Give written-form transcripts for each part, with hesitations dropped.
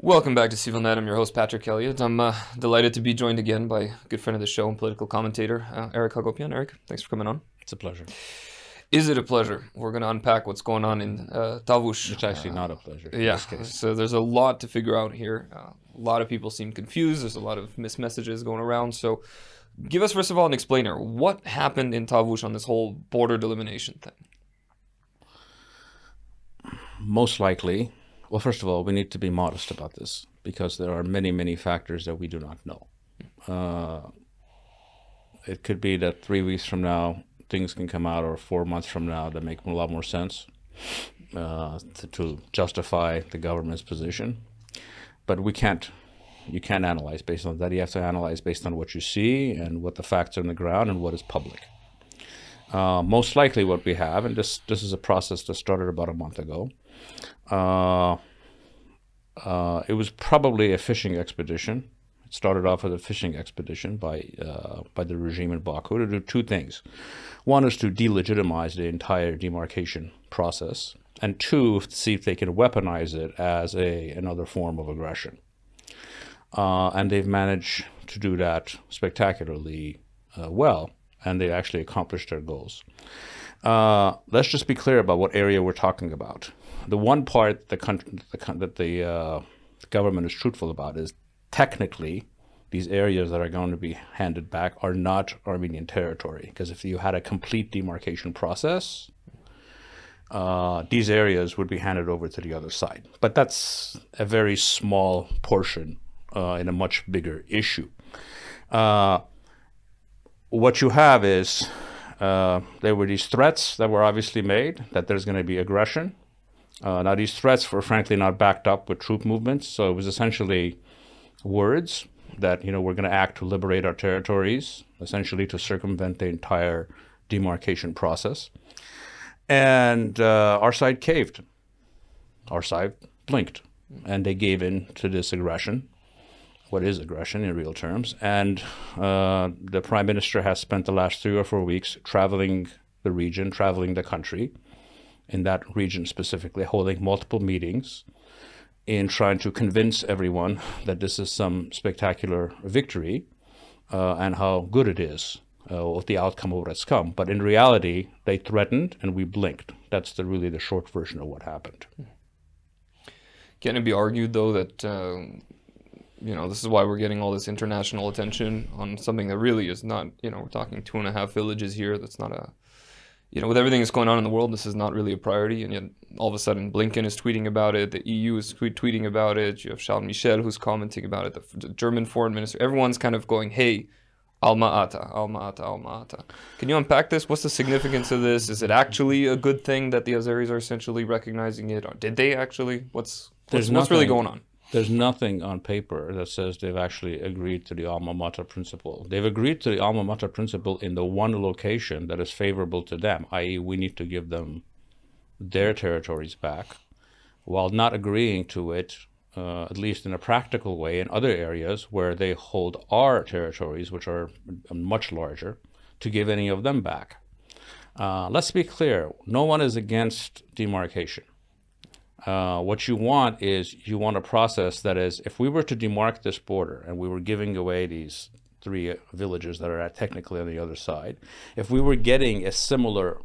Welcome back to Civilnet. I'm your host, Patrick Elliott. I'm delighted to be joined again by a good friend of the show and political commentator, Eric Hacopian. Eric, thanks for coming on. It's a pleasure. Is it a pleasure? We're going to unpack what's going on in Tavush. It's actually not a pleasure in Yeah, this case. so there's a lot to figure out here. A lot of people seem confused. There's a lot of missed messages going around. So give us, first of all, an explainer. What happened in Tavush on this whole border delimitation thing? Most likely, well, first of all, we need to be modest about this because there are many, many factors that we do not know. It could be that 3 weeks from now, things can come out, or 4 months from now, that make a lot more sense to justify the government's position. But you can't analyze based on that. You have to analyze based on what you see and what the facts are on the ground and what is public. Most likely what we have, and this is a process that started about a month ago, it was probably a fishing expedition. It started off as a fishing expedition by the regime in Baku to do two things. One is to delegitimize the entire demarcation process, and two, to see if they can weaponize it as another form of aggression. And they've managed to do that spectacularly well, and they actually accomplished their goals. Let's just be clear about what area we're talking about. The one part that the government is truthful about is technically these areas that are going to be handed back are not Armenian territory, because if you had a complete demarcation process, these areas would be handed over to the other side. But that's a very small portion in a much bigger issue. What you have is there were these threats that were obviously made that there's going to be aggression. Now, these threats were frankly not backed up with troop movements, so it was essentially words that, we're going to act to liberate our territories, essentially to circumvent the entire demarcation process. And our side caved. Our side blinked, and they gave in to this aggression. What is aggression in real terms? And the Prime Minister has spent the last 3 or 4 weeks traveling the region, traveling the country, in that region specifically, holding multiple meetings in trying to convince everyone that this is some spectacular victory and how good it is, what the outcome of what's come. But in reality, they threatened and we blinked. That's really the short version of what happened. Can it be argued, though, that this is why we're getting all this international attention on something that really is not, we're talking 2.5 villages here. That's not a, with everything that's going on in the world, this is not really a priority. And yet all of a sudden Blinken is tweeting about it. The EU is tweeting about it. You have Charles Michel who's commenting about it. The German foreign minister, everyone's kind of going, hey, Alma-Ata, Alma-Ata, Alma-Ata. Can you unpack this? What's the significance of this? Is it actually a good thing that the Azeris are essentially recognizing it? Or did they actually? What's really going on? There's nothing on paper that says they've actually agreed to the alma mater principle. They've agreed to the alma mater principle in the one location that is favorable to them, i.e. we need to give them their territories back, while not agreeing to it, at least in a practical way, in other areas where they hold our territories, which are much larger, to give any of them back. Let's be clear, no one is against demarcation. What you want a process that is, if we were to demark this border and we were giving away these 3 villages that are technically on the other side, if we were getting a similar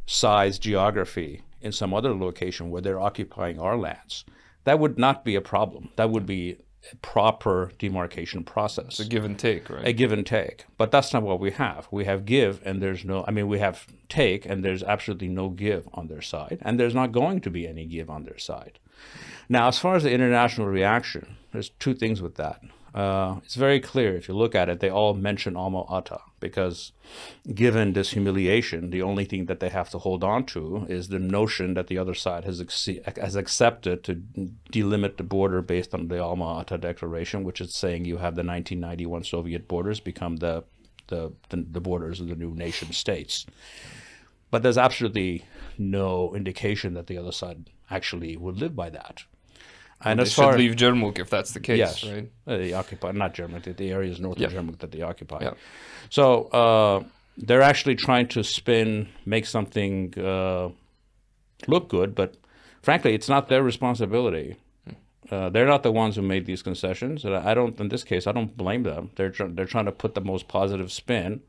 size geography in some other location where they're occupying our lands, that would not be a problem. That would be a proper demarcation process. It's a give and take, right? A give and take. But that's not what we have. We have give and we have take and there's absolutely no give on their side. And there's not going to be any give on their side. Now, as far as the international reaction, there's 2 things with that. It's very clear, if you look at it, they all mention Alma-Ata because given this humiliation, the only thing that they have to hold on to is the notion that the other side has accepted to delimit the border based on the Alma-Ata declaration, which is saying you have the 1991 Soviet borders become the borders of the new nation states. But there's absolutely no indication that the other side actually would live by that. And they should leave Jermuk if that's the case, yes, right? They occupy, not Jermuk, the areas north of Jermuk that they occupy. Yeah. So they're actually trying to make something look good, but frankly, it's not their responsibility They're not the ones who made these concessions. And in this case, I don't blame them. They're trying to put the most positive spin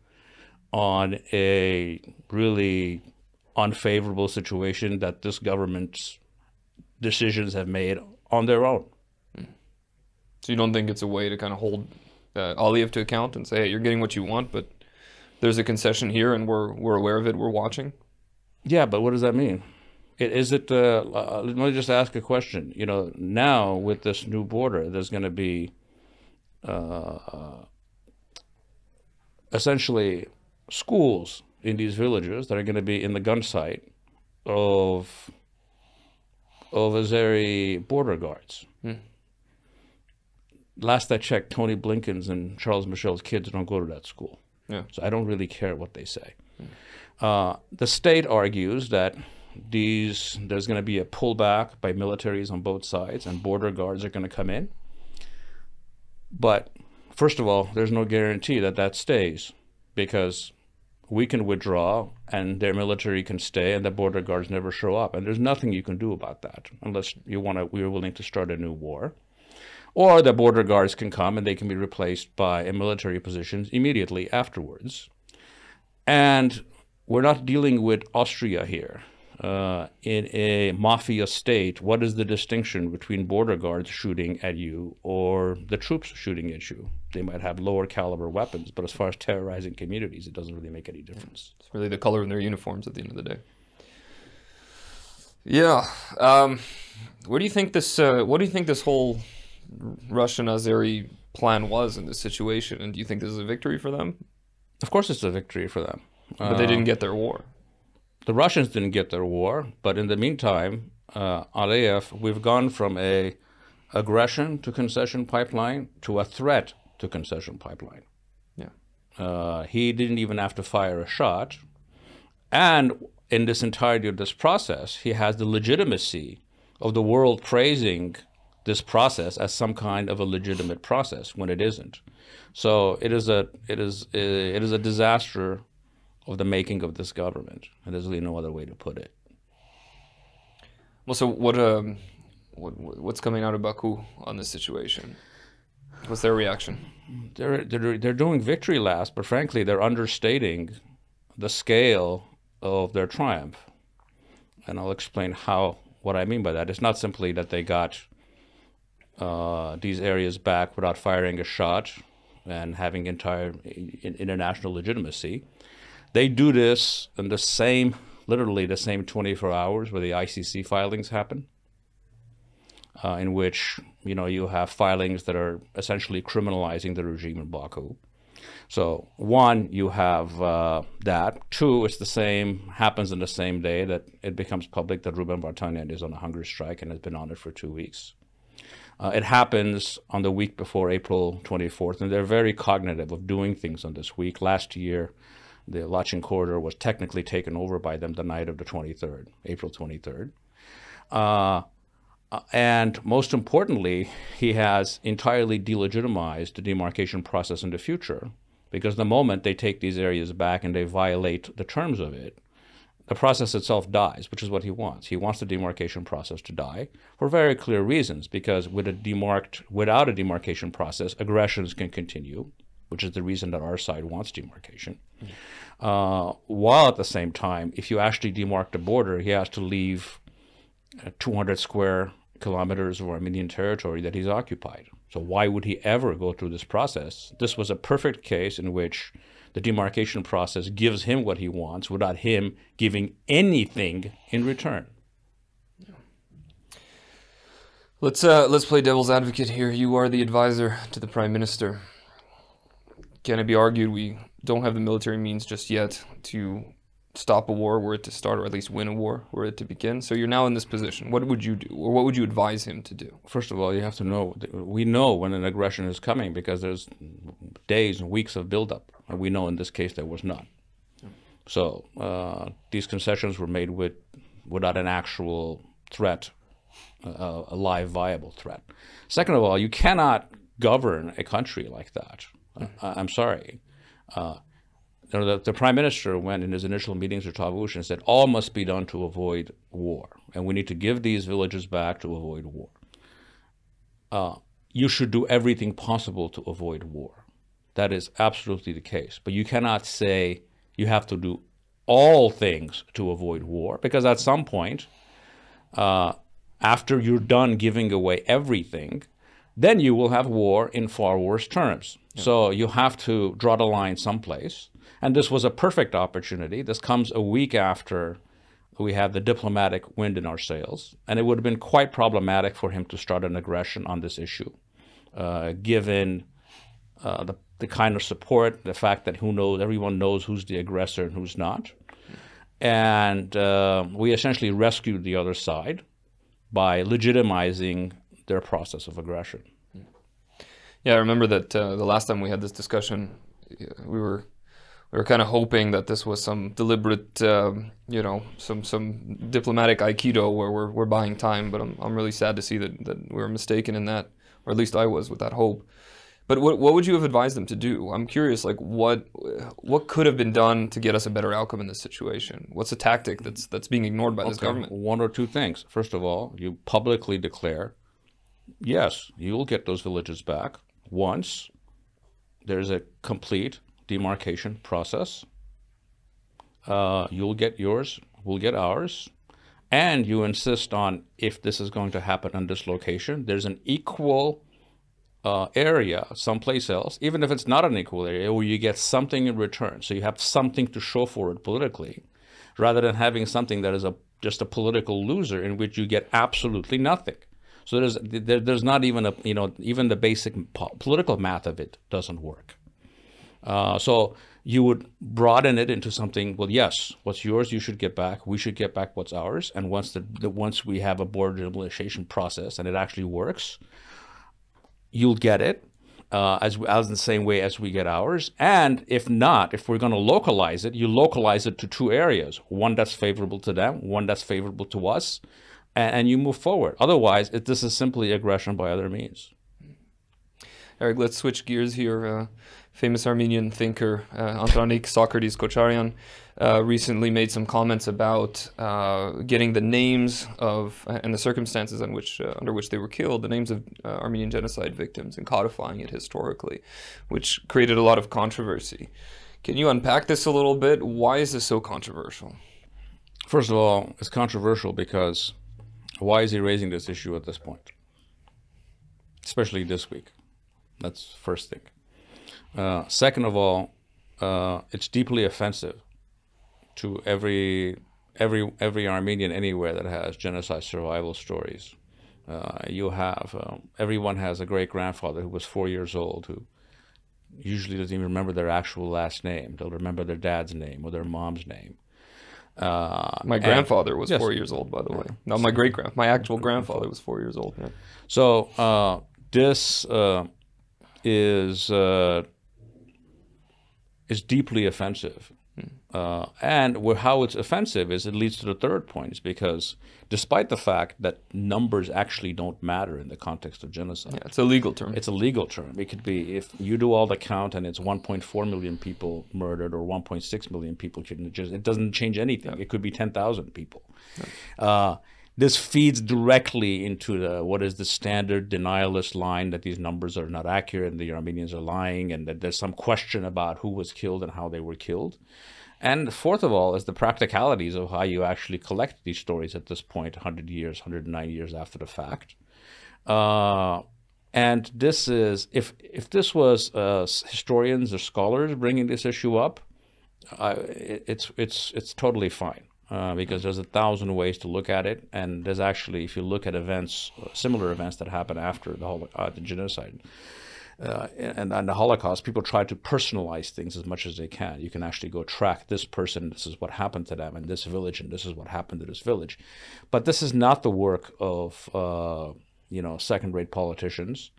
on a really unfavorable situation that this government's decisions have made on their own. So you don't think it's a way to kind of hold Aliyev to account and say, hey, you're getting what you want, but there's a concession here and we're aware of it, we're watching? Yeah, but what does that mean? Let me just ask a question. You know, now with this new border, there's going to be essentially schools in these villages that are going to be in the gun sight of Azeri border guards. Last I checked, Tony Blinken's and Charles Michel's kids don't go to that school. Yeah. So I don't really care what they say. The state argues that there's going to be a pullback by militaries on both sides and border guards are going to come in. But first of all, there's no guarantee that that stays, because we can withdraw and their military can stay and the border guards never show up. And there's nothing you can do about that unless we're willing to start a new war. Or the border guards can come and they can be replaced by military positions immediately afterwards. And we're not dealing with Austria here. In a mafia state, what is the distinction between border guards shooting at you or the troops shooting at you? They might have lower caliber weapons, but as far as terrorizing communities, it doesn't really make any difference. It's really the color in their uniforms at the end of the day. Yeah. What do you think this whole Russian-Azeri plan was in this situation? And do you think this is a victory for them? Of course it's a victory for them. But they didn't get their war. The Russians didn't get their war, but in the meantime, Aliyev, we've gone from a aggression to concession pipeline to a threat to concession pipeline. Yeah. He didn't even have to fire a shot. And in this entirety of this process, he has the legitimacy of the world praising this process as some kind of a legitimate process when it isn't. So it is a disaster of the making of this government, and there's really no other way to put it. Well, so what's coming out of Baku on this situation? What's their reaction? They're doing victory laps, but frankly, they're understating the scale of their triumph, and I'll explain what I mean by that. It's not simply that they got these areas back without firing a shot and having entire international legitimacy. They do this in literally the same 24 hours where the ICC filings happen, in which, you have filings that are essentially criminalizing the regime in Baku. So one, you have that. Two, happens in the same day that it becomes public that Ruben Vardanyan is on a hunger strike and has been on it for 2 weeks. It happens on the week before April 24th, and they're very cognitive of doing things on this week. Last year, the Lachin corridor was technically taken over by them the night of the 23rd, April 23rd. And most importantly, he has entirely delegitimized the demarcation process in the future, because the moment they take these areas back and they violate the terms of it, the process itself dies, which is what he wants. He wants the demarcation process to die for very clear reasons, because without a demarcation process, aggressions can continue, which is the reason that our side wants demarcation. While at the same time, if you actually demark the border, he has to leave 200 square kilometers of Armenian territory that he's occupied. So why would he ever go through this process? This was a perfect case in which the demarcation process gives him what he wants without him giving anything in return. Let's play devil's advocate here. You are the advisor to the Prime Minister. Can it be argued we don't have the military means just yet to stop a war were it to start, or at least win a war were it to begin? So you're now in this position. What would you do, or what would you advise him to do? First of all, you have to know, we know when an aggression is coming because there's days and weeks of buildup, and we know in this case there was none. So these concessions were made without an actual threat, a live, viable threat. Second of all, you cannot govern a country like that. I'm sorry. The Prime Minister went in his initial meetings with Tavush and said, all must be done to avoid war. And we need to give these villages back to avoid war. you should do everything possible to avoid war. That is absolutely the case. But you cannot say you have to do all things to avoid war, because at some point, after you're done giving away everything, then you will have war in far worse terms. Yeah. So you have to draw the line someplace. And this was a perfect opportunity. This comes a week after we have the diplomatic wind in our sails. And it would have been quite problematic for him to start an aggression on this issue, given the kind of support, the fact that everyone knows who's the aggressor and who's not. And we essentially rescued the other side by legitimizing their process of aggression. Yeah, I remember that the last time we had this discussion, we were kind of hoping that this was some deliberate, some diplomatic aikido where we're buying time. But I'm really sad to see that we were mistaken in that, or at least I was, with that hope. But what would you have advised them to do? I'm curious, like what could have been done to get us a better outcome in this situation? What's a tactic that's being ignored by this government? One or two things. First of all, you publicly declare, yes, you'll get those villages back once there's a complete demarcation process. You'll get yours, we'll get ours. And you insist on, if this is going to happen on this location, there's an equal area someplace else, even if it's not an equal area, where you get something in return. So you have something to show for it politically, rather than having something that is just a political loser in which you get absolutely nothing. So there's not even even the basic political math of it doesn't work. So you would broaden it into something. Well, yes, what's yours you should get back. We should get back what's ours. And once we have a border delimitation process and it actually works, you'll get it as in the same way as we get ours. And if not, if we're going to localize it, you localize it to two areas, one that's favorable to them, one that's favorable to us, and you move forward. Otherwise, this is simply aggression by other means. Eric, let's switch gears here. Famous Armenian thinker Antranik Socrates Kocharian recently made some comments about getting the names of and the circumstances under which they were killed, the names of Armenian genocide victims, and codifying it historically, which created a lot of controversy. Can you unpack this a little bit? Why is this so controversial? First of all, it's controversial because why is he raising this issue at this point? Especially this week. That's the first thing. Second of all, it's deeply offensive to every Armenian anywhere that has genocide survival stories. Everyone has a great-grandfather who was 4 years old who usually doesn't even remember their actual last name. They'll remember their dad's name or their mom's name. My grandfather was 4 years old, by the way. No, my actual grandfather was 4 years old. Yeah. So this is deeply offensive. And how it's offensive is it leads to the third point, is because despite the fact that numbers actually don't matter in the context of genocide. Yeah, it's a legal term. It's a legal term. It could be, if you do all the count and it's 1.4 million people murdered or 1.6 million people killed, it doesn't change anything. Yeah. It could be 10,000 people. Yeah. This feeds directly into what is the standard denialist line that these numbers are not accurate and the Armenians are lying, and that there's some question about who was killed and how they were killed. And fourth of all is the practicalities of how you actually collect these stories at this point, 100 years, 109 years after the fact. And this is, if this was historians or scholars bringing this issue up, it's totally fine. Because there's 1,000 ways to look at it, and there's actually, if you look at events, similar events that happened after the genocide and the Holocaust, people try to personalize things as much as they can. You can actually go track this person, this is what happened to them in this village, and this is what happened to this village. But this is not the work of second-rate politicians.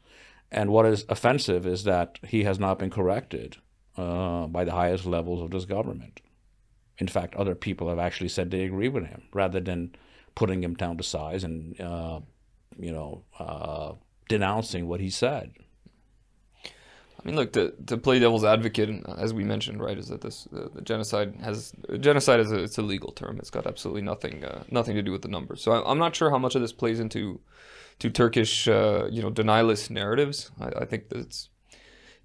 And what is offensive is that he has not been corrected by the highest levels of this government. In fact, other people have actually said they agree with him, rather than putting him down to size and, denouncing what he said. I mean, look, to play devil's advocate, as we mentioned, right, is that the genocide it's a legal term. It's got absolutely nothing to do with the numbers. So I'm not sure how much of this plays into Turkish, denialist narratives. I think that it's,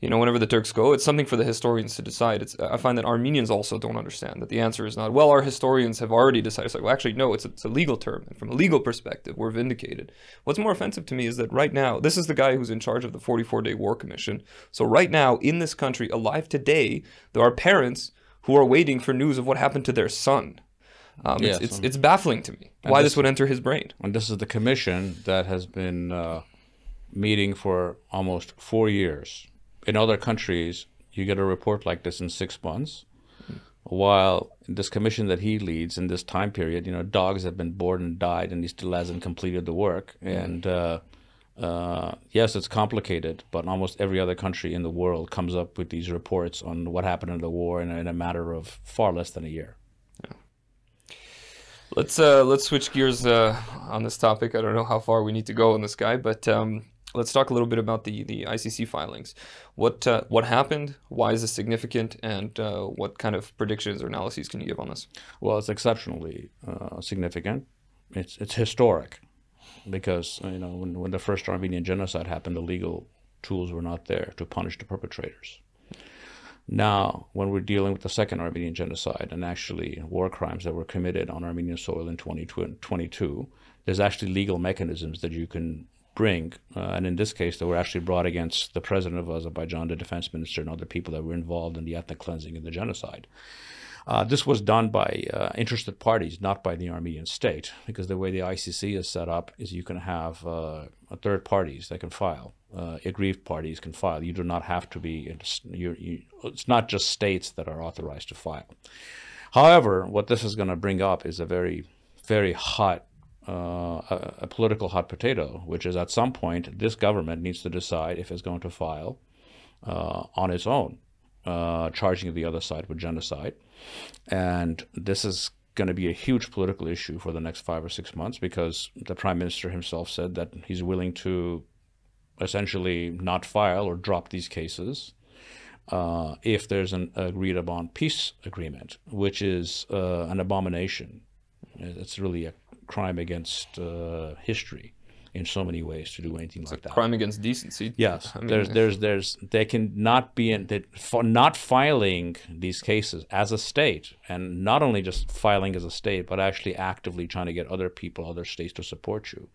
whenever the Turks go, it's something for the historians to decide. I find that Armenians also don't understand that the answer is not, well, our historians have already decided. It's like, well, actually, no, it's a legal term. And from a legal perspective, we're vindicated. What's more offensive to me is that right now, this is the guy who's in charge of the 44-Day War Commission. So right now, in this country, alive today, there are parents who are waiting for news of what happened to their son. It's baffling to me why this would enter his brain. And this is the commission that has been meeting for almost 4 years. In other countries, you get a report like this in 6 months, while this commission that he leads in this time period, dogs have been born and died, and he still hasn't completed the work. And yes, it's complicated, but almost every other country in the world comes up with these reports on what happened in the war in a matter of far less than a year. Yeah. Let's switch gears on this topic. I don't know how far we need to go on this guy, but let's talk a little bit about the ICC filings. What happened? Why is this significant? And what kind of predictions or analyses can you give on this? Well, it's exceptionally significant. It's historic because when the first Armenian genocide happened, the legal tools were not there to punish the perpetrators. Now, when we're dealing with the second Armenian genocide and actually war crimes that were committed on Armenian soil in 2022, there's actually legal mechanisms that you can bring, and in this case, they were actually brought against the president of Azerbaijan, the defense minister, and other people that were involved in the ethnic cleansing and the genocide. This was done by interested parties, not by the Armenian state, because the way the ICC is set up is you can have third parties that can file. Aggrieved parties can file. You do not have to be, it's not just states that are authorized to file. However, what this is going to bring up is a very, very hot, a political hot potato, which is at some point this government needs to decide if it's going to file on its own, charging the other side with genocide. And this is going to be a huge political issue for the next 5 or 6 months, because the prime minister himself said that he's willing to essentially not file or drop these cases if there's an agreed upon peace agreement, which is an abomination. It's really a crime against history in so many ways to do anything like that. Crime against decency. Yes, I mean, they can not be in that for not filing these cases as a state, and not only just filing as a state, but actually actively trying to get other people, other states to support you,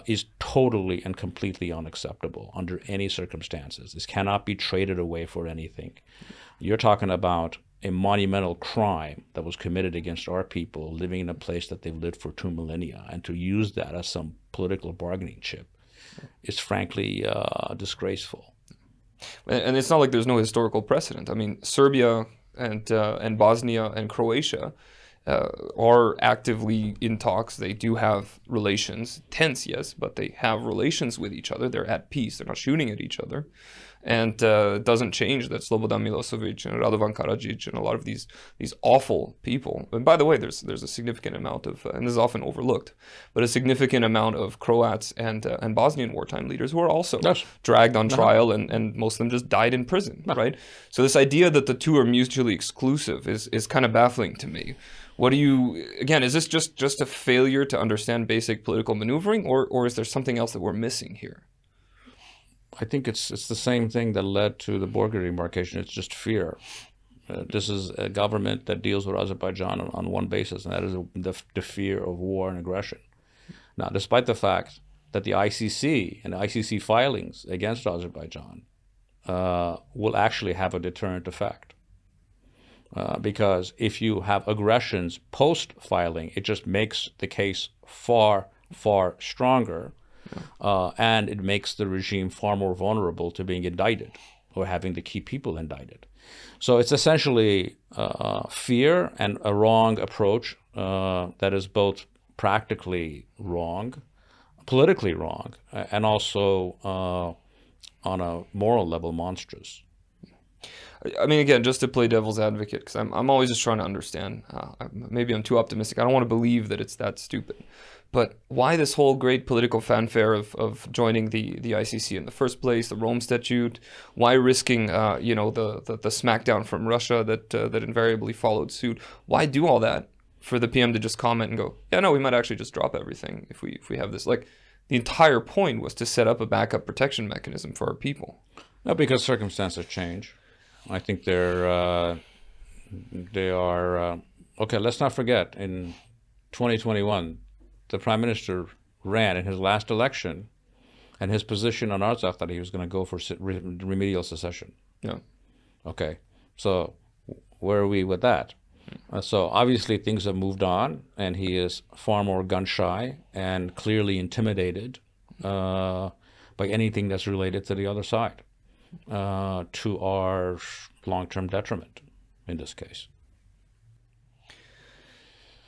is totally and completely unacceptable under any circumstances. This cannot be traded away for anything. You're talking about a monumental crime that was committed against our people living in a place that they've lived for 2 millennia, and to use that as some political bargaining chip is frankly disgraceful. And it's not like there's no historical precedent. I mean, Serbia and Bosnia and Croatia are actively in talks. They do have relations, tense, yes, but they have relations with each other. They're at peace. They're not shooting at each other. And it doesn't change that Slobodan Milosevic and Radovan Karadzic and a lot of these awful people. And by the way, there's a significant amount of, and this is often overlooked, but a significant amount of Croats and Bosnian wartime leaders who are also dragged on trial, and most of them just died in prison, right? So this idea that the two are mutually exclusive is kind of baffling to me. What do you, again, is this just a failure to understand basic political maneuvering, or is there something else that we're missing here? I think it's the same thing that led to the border demarcation. It's just fear. This is a government that deals with Azerbaijan on one basis, and that is the fear of war and aggression. Now, despite the fact that the ICC and the ICC filings against Azerbaijan will actually have a deterrent effect. Because if you have aggressions post-filing, it just makes the case far, far stronger. And it makes the regime far more vulnerable to being indicted or having to keep people indicted. So it's essentially fear and a wrong approach that is both practically wrong, politically wrong, and also on a moral level monstrous. I mean, again, just to play devil's advocate, because I'm always just trying to understand. Maybe I'm too optimistic. I don't want to believe that it's that stupid. But why this whole great political fanfare of joining the ICC in the first place, the Rome Statute? Why risking, the smackdown from Russia that invariably followed suit? Why do all that for the PM to just comment and go, yeah, no, we might actually just drop everything if we have this? Like, The entire point was to set up a backup protection mechanism for our people. No, because circumstances change. I think they are. Okay, let's not forget, in 2021, the Prime Minister ran in his last election, and his position on Artsakh that he was going to go for remedial secession. Yeah. Okay, so where are we with that? So obviously things have moved on, and he is far more gun-shy and clearly intimidated by anything that's related to the other side, to our long-term detriment in this case.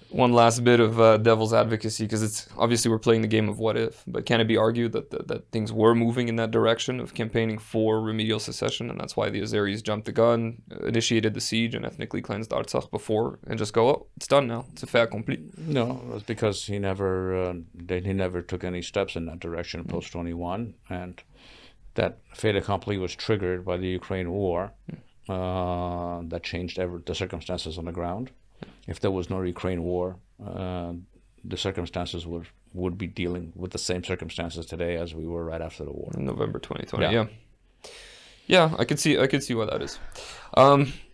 One last bit of devil's advocacy, because it's obviously we're playing the game of what if, but can it be argued that things were moving in that direction of campaigning for remedial secession, and that's why the Azeris jumped the gun, initiated the siege, and ethnically cleansed Artsakh before, and just go, oh, it's done now, it's a fait accompli? No, it was because he never took any steps in that direction post 21, and that fait accompli was triggered by the Ukraine war. That changed the circumstances on the ground. If there was no Ukraine war, the circumstances would be dealing with the same circumstances today as we were right after the war. In November 2020, yeah. I could see why that is.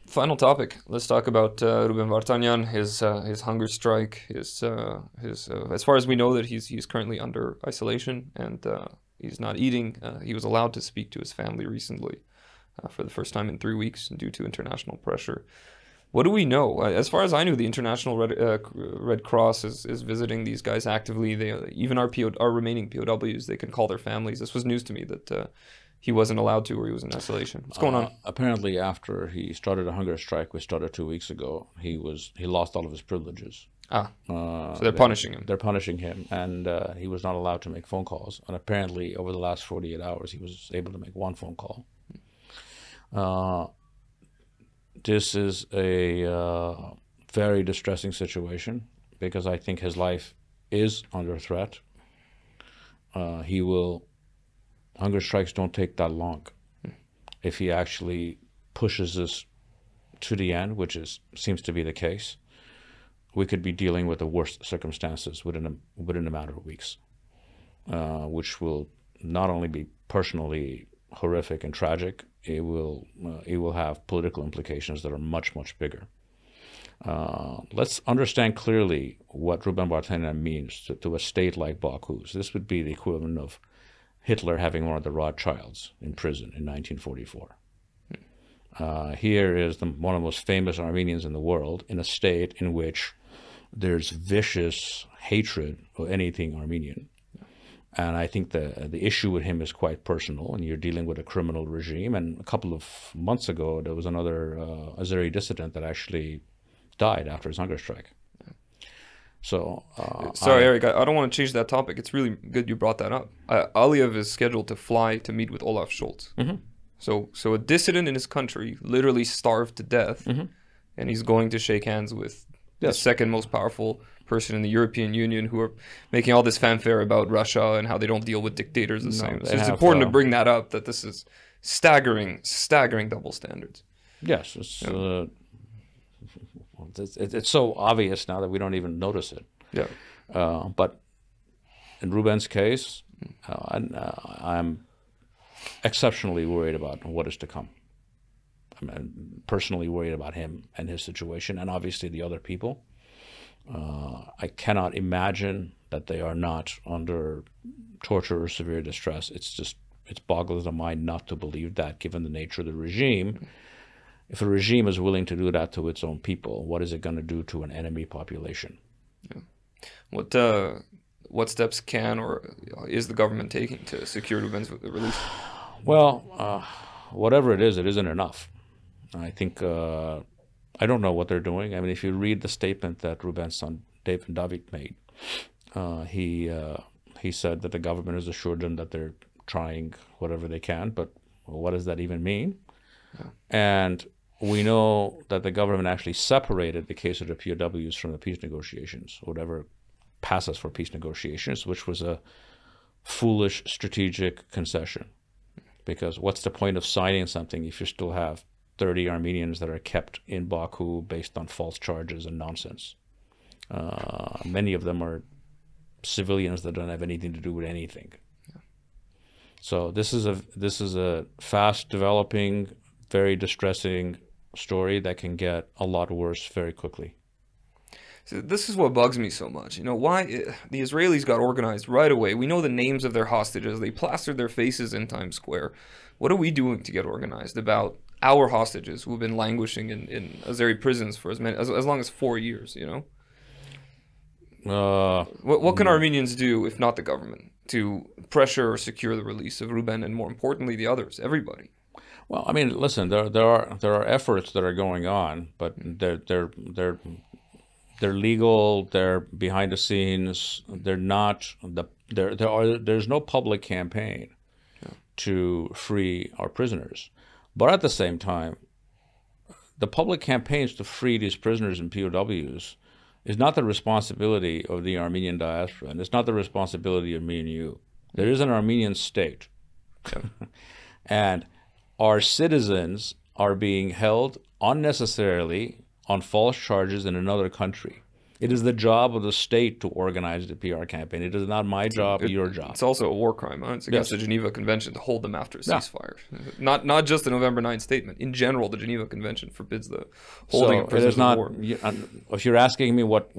Final topic. Let's talk about Ruben Vardanyan, his hunger strike, his as far as we know that he's currently under isolation and he's not eating. He was allowed to speak to his family recently for the first time in 3 weeks due to international pressure. What do we know? As far as I knew, the International Red Cross is visiting these guys actively. Even our remaining POWs, they can call their families. This was news to me that he wasn't allowed to, or he was in isolation. What's going on? Apparently, after he started a hunger strike, which started 2 weeks ago, he lost all of his privileges. So they're punishing him. They're punishing him, and he was not allowed to make phone calls. And apparently, over the last 48 hours, he was able to make one phone call. This is a very distressing situation because I think his life is under threat. Hunger strikes don't take that long. If he actually pushes this to the end, which seems to be the case, we could be dealing with the worst circumstances within a matter of weeks, which will not only be personally horrific and tragic, it will have political implications that are much, much bigger. Let's understand clearly what Ruben Vardanyan means to a state like Baku. So this would be the equivalent of Hitler having one of the Rothschilds in prison in 1944. Here is one of the most famous Armenians in the world in a state in which there's vicious hatred of anything Armenian. And I think the issue with him is quite personal, and you're dealing with a criminal regime. And a couple of months ago, there was another Azeri dissident that actually died after his hunger strike. So, sorry, Eric, I don't want to change that topic. It's really good you brought that up. Aliyev is scheduled to fly to meet with Olaf Schultz. Mm-hmm. So a dissident in his country literally starved to death, and he's going to shake hands with the second most powerful person in the European Union, who are making all this fanfare about Russia and how they don't deal with dictators the same. So it's important to bring that up, that this is staggering double standards. Yes, it's so obvious now that we don't even notice it. Yeah. But in Ruben's case, I'm exceptionally worried about what is to come. I'm personally worried about him and his situation, and obviously the other people. I cannot imagine that they are not under torture or severe distress. It boggles the mind not to believe that, given the nature of the regime. If a regime is willing to do that to its own people, what is it going to do to an enemy population? Yeah. What steps can or is the government taking to secure Ruben's release? Well, whatever it isn't enough. I think I don't know what they're doing. I mean, if you read the statement that Ruben's son David made, he said that the government has assured them that they're trying whatever they can, but what does that even mean? Yeah. And we know that the government actually separated the case of the POWs from the peace negotiations, whatever passes for peace negotiations, which was a foolish strategic concession. Because what's the point of signing something if you still have 30 Armenians that are kept in Baku based on false charges and nonsense? Many of them are civilians that don't have anything to do with anything. Yeah. So this is a fast developing, very distressing story that can get a lot worse very quickly. So this is what bugs me so much. You know, why the Israelis got organized right away. We know the names of their hostages. They plastered their faces in Times Square. What are we doing to get organized about our hostages who have been languishing in Azeri prisons for as long as 4 years, you know? What can Armenians do, if not the government, to pressure or secure the release of Ruben and, more importantly, the others, everybody? Well, I mean, listen, there are efforts that are going on, but they're legal. They're behind the scenes. They're not there's no public campaign to free our prisoners, but at the same time, the public campaigns to free these prisoners and POWs is not the responsibility of the Armenian diaspora, and it's not the responsibility of me and you. There is an Armenian state, and our citizens are being held unnecessarily on false charges in another country. It is the job of the state to organize the PR campaign. It is not my job, your job. It's also a war crime. Huh? It's against the Geneva Convention to hold them after a ceasefire. Not just the November 9th statement. In general, the Geneva Convention forbids the holding of prisoners of war. If you're asking me what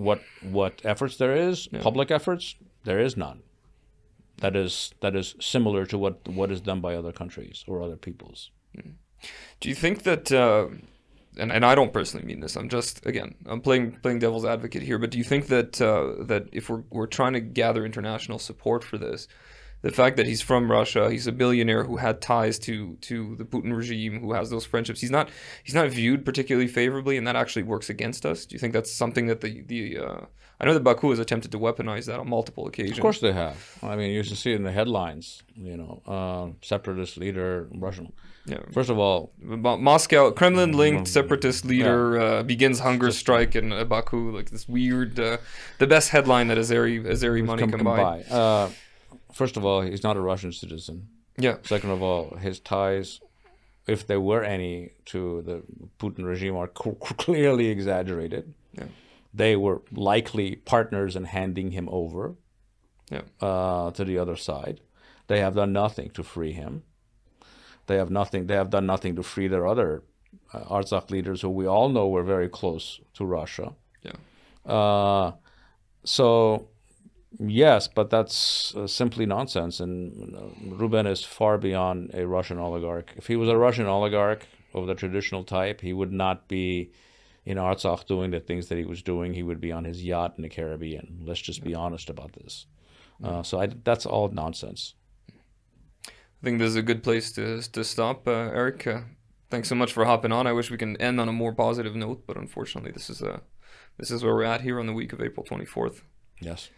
efforts there is, public efforts, there is none. That is similar to what is done by other countries or other peoples. Do you think that? And I don't personally mean this. I'm playing devil's advocate here. But do you think that that if we're trying to gather international support for this, the fact that he's from Russia, he's a billionaire who had ties to the Putin regime, who has those friendships, he's not viewed particularly favorably, and that actually works against us? Do you think that's something that I know that Baku has attempted to weaponize that on multiple occasions. Of course they have. I mean, you used to see it in the headlines, separatist leader, Russian. Yeah. First of all, Moscow, Kremlin-linked separatist leader begins hunger strike in Baku. Like this weird, the best headline that Azeri money can buy. First of all, he's not a Russian citizen. Yeah. Second of all, his ties, if there were any, to the Putin regime are clearly exaggerated. Yeah. They were likely partners in handing him over to the other side. They have done nothing to free him. They have done nothing to free their other Artsakh leaders, who we all know were very close to Russia. Yeah. So, yes, but that's simply nonsense. And Ruben is far beyond a Russian oligarch. If he was a Russian oligarch of the traditional type, he would not be in Artsakh doing the things that he was doing. He would be on his yacht in the Caribbean. Let's just be honest about this. So that's all nonsense. I think this is a good place to stop, Eric. Thanks so much for hopping on. I wish we can end on a more positive note, but unfortunately, this is where we're at here on the week of April 24th. Yes.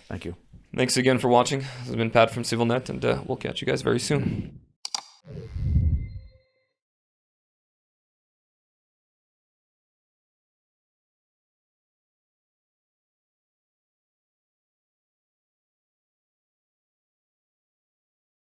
Thank you. Thanks again for watching. This has been Pat from Civilnet, and we'll catch you guys very soon.